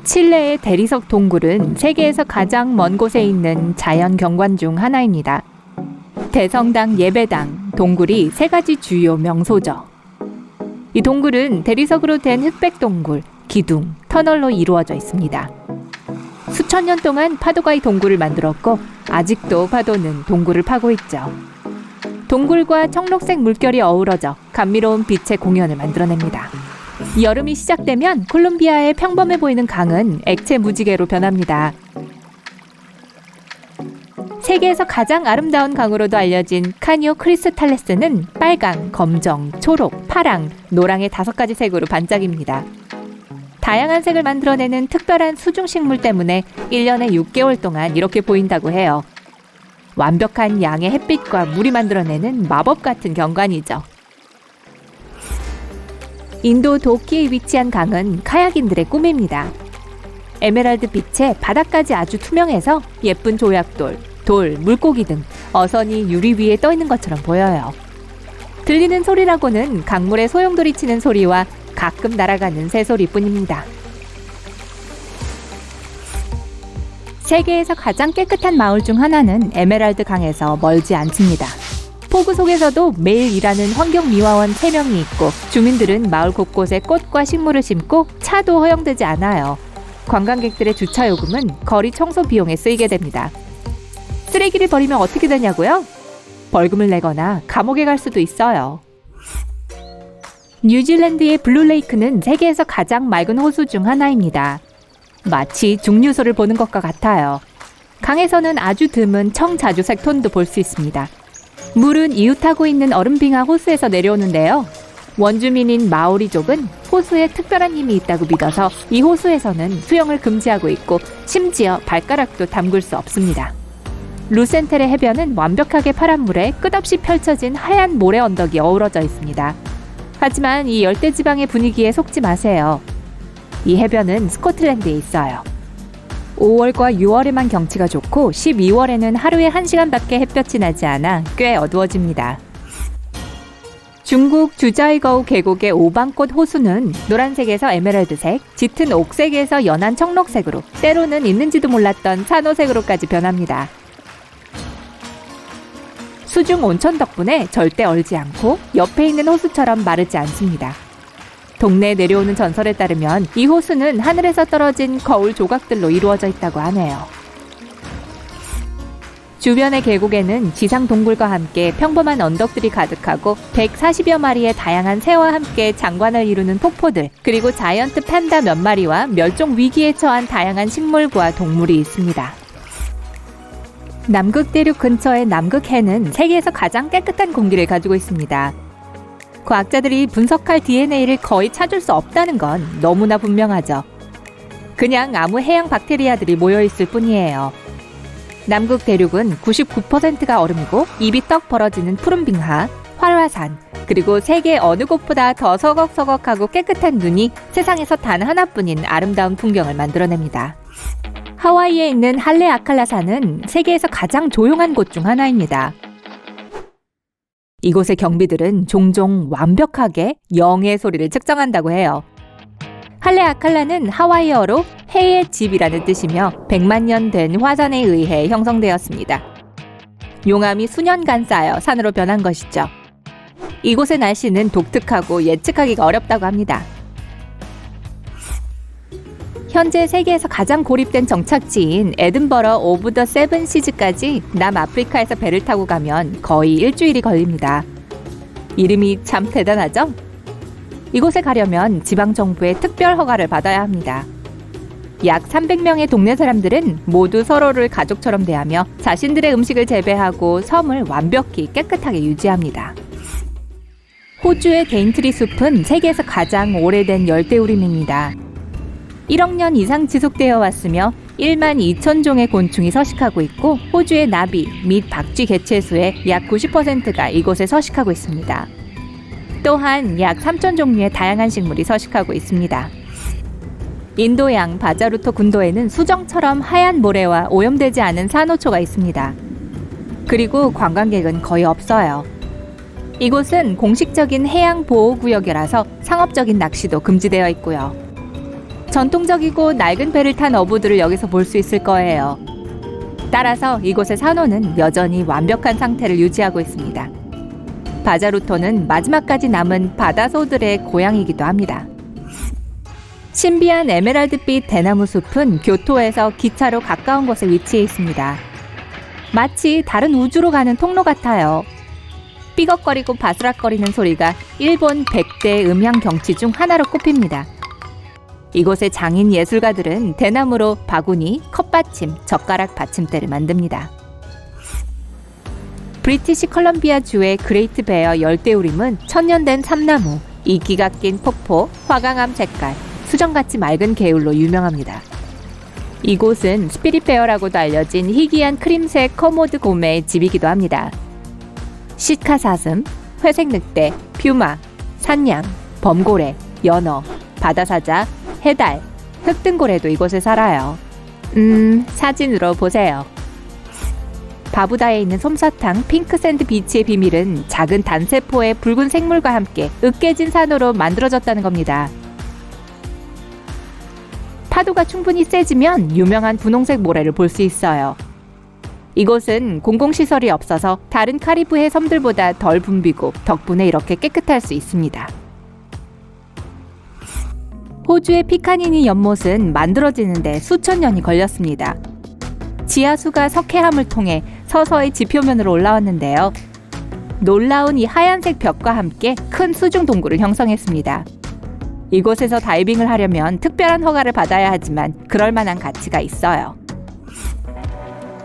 칠레의 대리석 동굴은 세계에서 가장 먼 곳에 있는 자연 경관 중 하나입니다. 대성당 예배당, 동굴이 세 가지 주요 명소죠. 이 동굴은 대리석으로 된 흑백 동굴, 기둥, 터널로 이루어져 있습니다. 수천 년 동안 파도가 이 동굴을 만들었고 아직도 파도는 동굴을 파고 있죠. 동굴과 청록색 물결이 어우러져 감미로운 빛의 공연을 만들어냅니다. 여름이 시작되면 콜롬비아의 평범해 보이는 강은 액체 무지개로 변합니다. 세계에서 가장 아름다운 강으로도 알려진 카니오 크리스탈레스는 빨강, 검정, 초록, 파랑, 노랑의 5가지 색으로 반짝입니다. 다양한 색을 만들어내는 특별한 수중식물 때문에 1년에 6개월 동안 이렇게 보인다고 해요. 완벽한 양의 햇빛과 물이 만들어내는 마법 같은 경관이죠. 인도 도키에 위치한 강은 카야킹들의 꿈입니다. 에메랄드 빛에 바닥까지 아주 투명해서 예쁜 조약돌, 돌, 물고기 등 어선이 유리 위에 떠 있는 것처럼 보여요. 들리는 소리라고는 강물의 소용돌이 치는 소리와 가끔 날아가는 새소리뿐입니다. 세계에서 가장 깨끗한 마을 중 하나는 에메랄드 강에서 멀지 않습니다. 폭우 속에서도 매일 일하는 환경미화원 3명이 있고 주민들은 마을 곳곳에 꽃과 식물을 심고 차도 허용되지 않아요. 관광객들의 주차 요금은 거리 청소 비용에 쓰이게 됩니다. 쓰레기를 버리면 어떻게 되냐고요? 벌금을 내거나 감옥에 갈 수도 있어요. 뉴질랜드의 블루레이크는 세계에서 가장 맑은 호수 중 하나입니다. 마치 중류소를 보는 것과 같아요. 강에서는 아주 드문 청자주색 톤도 볼 수 있습니다. 물은 이웃하고 있는 얼음빙하 호수에서 내려오는데요. 원주민인 마오리족은 호수에 특별한 힘이 있다고 믿어서 이 호수에서는 수영을 금지하고 있고 심지어 발가락도 담글 수 없습니다. 루센텔의 해변은 완벽하게 파란 물에 끝없이 펼쳐진 하얀 모래 언덕이 어우러져 있습니다. 하지만 이 열대지방의 분위기에 속지 마세요. 이 해변은 스코틀랜드에 있어요. 5월과 6월에만 경치가 좋고 12월에는 하루에 1시간밖에 햇볕이 나지 않아 꽤 어두워집니다. 중국 주자이거우 계곡의 오방꽃 호수는 노란색에서 에메랄드색, 짙은 옥색에서 연한 청록색으로, 때로는 있는지도 몰랐던 산호색으로까지 변합니다. 수중 온천 덕분에 절대 얼지 않고 옆에 있는 호수처럼 마르지 않습니다. 동네에 내려오는 전설에 따르면 이 호수는 하늘에서 떨어진 거울 조각들로 이루어져 있다고 하네요. 주변의 계곡에는 지상 동굴과 함께 평범한 언덕들이 가득하고 140여 마리의 다양한 새와 함께 장관을 이루는 폭포들, 그리고 자이언트 판다 몇 마리와 멸종 위기에 처한 다양한 식물과 동물이 있습니다. 남극 대륙 근처의 남극해는 세계에서 가장 깨끗한 공기를 가지고 있습니다. 과학자들이 분석할 DNA를 거의 찾을 수 없다는 건 너무나 분명하죠. 그냥 아무 해양 박테리아들이 모여있을 뿐이에요. 남극 대륙은 99%가 얼음이고 입이 떡 벌어지는 푸른 빙하, 활화산, 그리고 세계 어느 곳보다 더 서걱서걱하고 깨끗한 눈이 세상에서 단 하나뿐인 아름다운 풍경을 만들어냅니다. 하와이에 있는 할레아칼라산은 세계에서 가장 조용한 곳 중 하나입니다. 이곳의 경비들은 종종 완벽하게 영의 소리를 측정한다고 해요. 할레아칼라는 하와이어로 해의 집이라는 뜻이며 100만 년 된 화산에 의해 형성되었습니다. 용암이 수년간 쌓여 산으로 변한 것이죠. 이곳의 날씨는 독특하고 예측하기가 어렵다고 합니다. 현재 세계에서 가장 고립된 정착지인 에든버러 오브 더 세븐 시즈까지 남아프리카에서 배를 타고 가면 거의 일주일이 걸립니다. 이름이 참 대단하죠? 이곳에 가려면 지방정부의 특별 허가를 받아야 합니다. 약 300명의 동네 사람들은 모두 서로를 가족처럼 대하며 자신들의 음식을 재배하고 섬을 완벽히 깨끗하게 유지합니다. 호주의 데인트리 숲은 세계에서 가장 오래된 열대우림입니다. 1억 년 이상 지속되어 왔으며 1만 2천 종의 곤충이 서식하고 있고 호주의 나비 및 박쥐 개체수의 약 90%가 이곳에 서식하고 있습니다. 또한 약 3천 종류의 다양한 식물이 서식하고 있습니다. 인도양 바자루토 군도에는 수정처럼 하얀 모래와 오염되지 않은 산호초가 있습니다. 그리고 관광객은 거의 없어요. 이곳은 공식적인 해양 보호구역이라서 상업적인 낚시도 금지되어 있고요. 전통적이고 낡은 배를 탄 어부들을 여기서 볼 수 있을 거예요. 따라서 이곳의 산호는 여전히 완벽한 상태를 유지하고 있습니다. 바자루토는 마지막까지 남은 바다소들의 고향이기도 합니다. 신비한 에메랄드빛 대나무 숲은 교토에서 기차로 가까운 곳에 위치해 있습니다. 마치 다른 우주로 가는 통로 같아요. 삐걱거리고 바스락거리는 소리가 일본 100대 음향 경치 중 하나로 꼽힙니다. 이곳의 장인 예술가들은 대나무로 바구니, 컵받침, 젓가락 받침대를 만듭니다. 브리티시 컬럼비아 주의 그레이트 베어 열대우림은 천년된 참나무, 이끼가 낀 폭포, 화강암 색깔, 수정같이 맑은 개울로 유명합니다. 이곳은 스피릿 베어라고도 알려진 희귀한 크림색 커모드 곰의 집이기도 합니다. 시카 사슴, 회색 늑대, 퓨마, 산양, 범고래, 연어, 바다사자, 해달, 흑등고래도 이곳에 살아요. 사진으로 보세요. 바부다에 있는 솜사탕 핑크샌드 비치의 비밀은 작은 단세포의 붉은 생물과 함께 으깨진 산호로 만들어졌다는 겁니다. 파도가 충분히 세지면 유명한 분홍색 모래를 볼 수 있어요. 이곳은 공공시설이 없어서 다른 카리브해 섬들보다 덜 붐비고 덕분에 이렇게 깨끗할 수 있습니다. 호주의 피카니니 연못은 만들어지는데 수천 년이 걸렸습니다. 지하수가 석회암을 통해 서서히 지표면으로 올라왔는데요. 놀라운 이 하얀색 벽과 함께 큰 수중 동굴을 형성했습니다. 이곳에서 다이빙을 하려면 특별한 허가를 받아야 하지만 그럴 만한 가치가 있어요.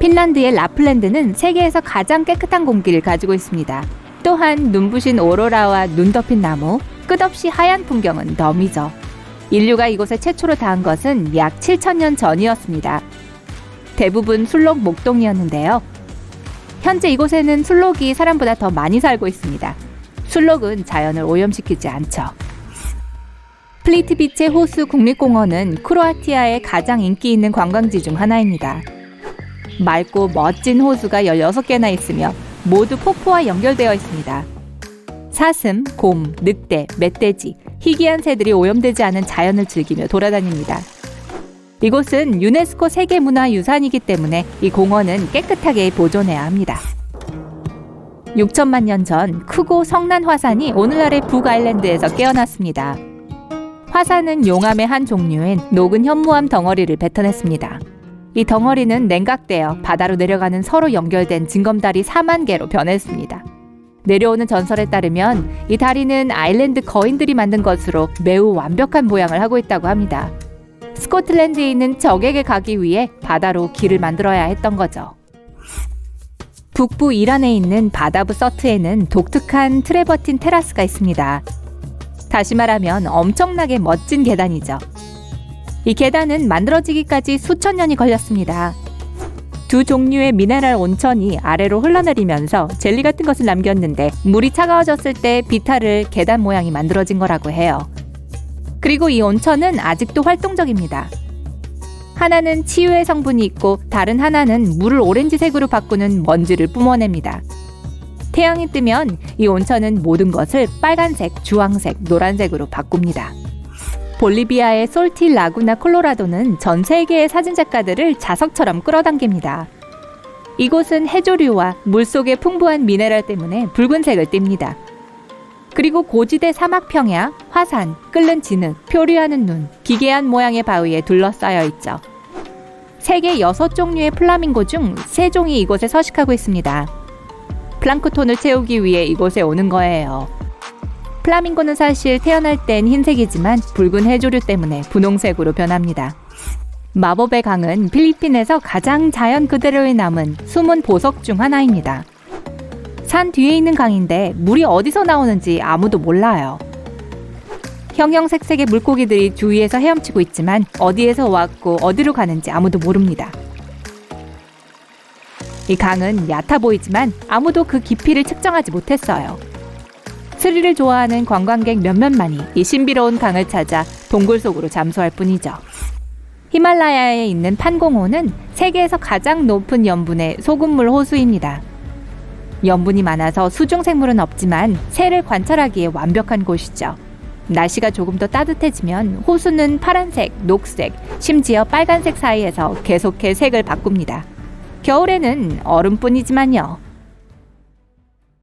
핀란드의 라플랜드는 세계에서 가장 깨끗한 공기를 가지고 있습니다. 또한 눈부신 오로라와 눈 덮인 나무, 끝없이 하얀 풍경은 덤이죠. 인류가 이곳에 최초로 닿은 것은 약 7,000년 전이었습니다. 대부분 술록 목동이었는데요. 현재 이곳에는 술록이 사람보다 더 많이 살고 있습니다. 술록은 자연을 오염시키지 않죠. 플리트비체 호수 국립공원은 크로아티아의 가장 인기 있는 관광지 중 하나입니다. 맑고 멋진 호수가 16개나 있으며 모두 폭포와 연결되어 있습니다. 사슴, 곰, 늑대, 멧돼지, 희귀한 새들이 오염되지 않은 자연을 즐기며 돌아다닙니다. 이곳은 유네스코 세계문화유산이기 때문에 이 공원은 깨끗하게 보존해야 합니다. 6천만 년 전 크고 성난 화산이 오늘날의 북아일랜드에서 깨어났습니다. 화산은 용암의 한 종류인 녹은 현무암 덩어리를 뱉어냈습니다. 이 덩어리는 냉각되어 바다로 내려가는 서로 연결된 징검다리 4만 개로 변했습니다. 내려오는 전설에 따르면 이 다리는 아일랜드 거인들이 만든 것으로 매우 완벽한 모양을 하고 있다고 합니다. 스코틀랜드에 있는 적에게 가기 위해 바다로 길을 만들어야 했던 거죠. 북부 이란에 있는 바다브 서트에는 독특한 트레버틴 테라스가 있습니다. 다시 말하면 엄청나게 멋진 계단이죠. 이 계단은 만들어지기까지 수천 년이 걸렸습니다. 두 종류의 미네랄 온천이 아래로 흘러내리면서 젤리 같은 것을 남겼는데 물이 차가워졌을 때 비탈을 계단 모양이 만들어진 거라고 해요. 그리고 이 온천은 아직도 활동적입니다. 하나는 치유의 성분이 있고 다른 하나는 물을 오렌지색으로 바꾸는 먼지를 뿜어냅니다. 태양이 뜨면 이 온천은 모든 것을 빨간색, 주황색, 노란색으로 바꿉니다. 볼리비아의 솔티 라구나 콜로라도는 전 세계의 사진작가들을 자석처럼 끌어당깁니다. 이곳은 해조류와 물속의 풍부한 미네랄 때문에 붉은색을 띱니다. 그리고 고지대 사막 평야, 화산, 끓는 진흙, 표류하는 눈, 기괴한 모양의 바위에 둘러싸여 있죠. 세계 6종류의 플라밍고 중 3종이 이곳에 서식하고 있습니다. 플랑크톤을 채우기 위해 이곳에 오는 거예요. 플라밍고는 사실 태어날 땐 흰색이지만 붉은 해조류 때문에 분홍색으로 변합니다. 마법의 강은 필리핀에서 가장 자연 그대로에 남은 숨은 보석 중 하나입니다. 산 뒤에 있는 강인데 물이 어디서 나오는지 아무도 몰라요. 형형색색의 물고기들이 주위에서 헤엄치고 있지만 어디에서 왔고 어디로 가는지 아무도 모릅니다. 이 강은 얕아 보이지만 아무도 그 깊이를 측정하지 못했어요. 스릴을 좋아하는 관광객 몇몇만이 이 신비로운 강을 찾아 동굴 속으로 잠수할 뿐이죠. 히말라야에 있는 판공호는 세계에서 가장 높은 염분의 소금물 호수입니다. 염분이 많아서 수중 생물은 없지만 새를 관찰하기에 완벽한 곳이죠. 날씨가 조금 더 따뜻해지면 호수는 파란색, 녹색, 심지어 빨간색 사이에서 계속해 색을 바꿉니다. 겨울에는 얼음뿐이지만요.